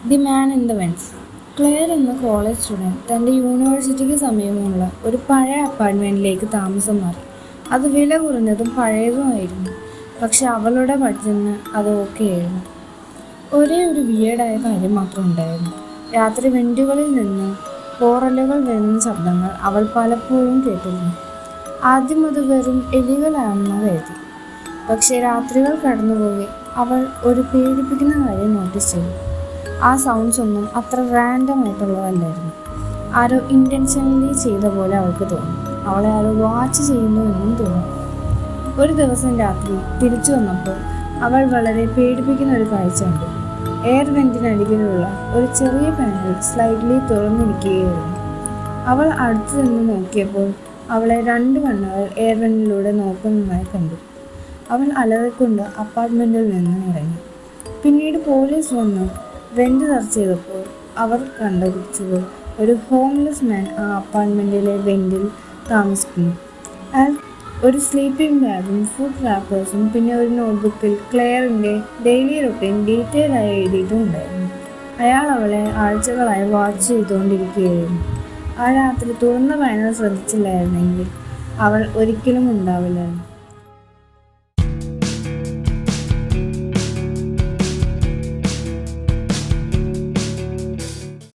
The man in the vents. Claire എന്ന college student തൻ്റെ യൂണിവേഴ്സിറ്റിക്ക് സമീപമുള്ള ഒരു പഴയ അപ്പാർട്ട്മെൻറ്റിലേക്ക് താമസം മാറി. അത് വില കുറഞ്ഞതും പഴയതുമായിരുന്നു. പക്ഷെ അവളുടെ ബഡ്ജറ്റിന് അത് ഓക്കെയായിരുന്നു. ഒരേ ഒരു വിയേഡായ കാര്യം മാത്രം ഉണ്ടായിരുന്നു. രാത്രി വെൻറ്റുകളിൽ നിന്ന് പോറലുകൾ വരുന്ന ശബ്ദങ്ങൾ അവൾ പലപ്പോഴും കേട്ടിരുന്നു. ആദ്യം അത് വെറും എലികളാണെന്ന് കരുതി. പക്ഷേ രാത്രികൾ കടന്നുപോയി അവൾ ഒരു പേടിപ്പിക്കുന്ന കാര്യം നോട്ടീസ് ചെയ്തു. ആ സൗണ്ട്സ് ഒന്നും അത്ര റാൻഡം ആയിട്ടുള്ളതല്ലായിരുന്നു. ആരോ ഇൻറ്റൻഷനലി ചെയ്ത പോലെ അവൾക്ക് തോന്നി. അവളെ ആരോ വാച്ച് ചെയ്യുന്നു എന്നും തോന്നി. ഒരു ദിവസം രാത്രി തിരിച്ചു വന്നപ്പോൾ അവൾ വളരെ പേടിപ്പിക്കുന്ന ഒരു കാഴ്ച കണ്ടു. എയർ വെൻറ്റിനരികിലുള്ള ഒരു ചെറിയ പാനൽ സ്ലൈറ്റ്ലി തുറന്നിരിക്കുകയായിരുന്നു. അവൾ അടുത്തു നിന്ന് നോക്കിയപ്പോൾ അവളെ 2 കണ്ണുകൾ എയർ വെൻറ്റിലൂടെ നോക്കുന്നതായി കണ്ടു. അവൾ അലറിക്കൊണ്ട് അപ്പാർട്ട്മെൻറ്റിൽ നിന്ന് ഇറങ്ങി. പിന്നീട് പോലീസ് വന്ന് വെൻറ്റ് സെർച്ച് ചെയ്തപ്പോൾ അവർ കണ്ടുപിടിച്ചത് ഒരു ഹോംലെസ് മാൻ ആ അപ്പാർട്ട്മെൻറ്റിലെ വെൻറ്റിൽ താമസിക്കുന്നു. അയാൾ ഒരു സ്ലീപ്പിംഗ് ബാഗും ഫുഡ് റാപ്പേഴ്സും പിന്നെ ഒരു നോട്ട്ബുക്കിൽ ക്ലെയറിൻ്റെ ഡെയിലി റൊട്ടീൻ ഡീറ്റെയിൽ ആയി എഴുതിയിട്ടും ഉണ്ടായിരുന്നു. അയാൾ അവളെ ആഴ്ചകളായി വാച്ച് ചെയ്തുകൊണ്ടിരിക്കുകയായിരുന്നു. ആ രാത്രി തുറന്ന പാനൽ ശ്രദ്ധിച്ചില്ലായിരുന്നെങ്കിൽ അവൾ ഒരിക്കലും ഉണ്ടാവില്ലായിരുന്നു.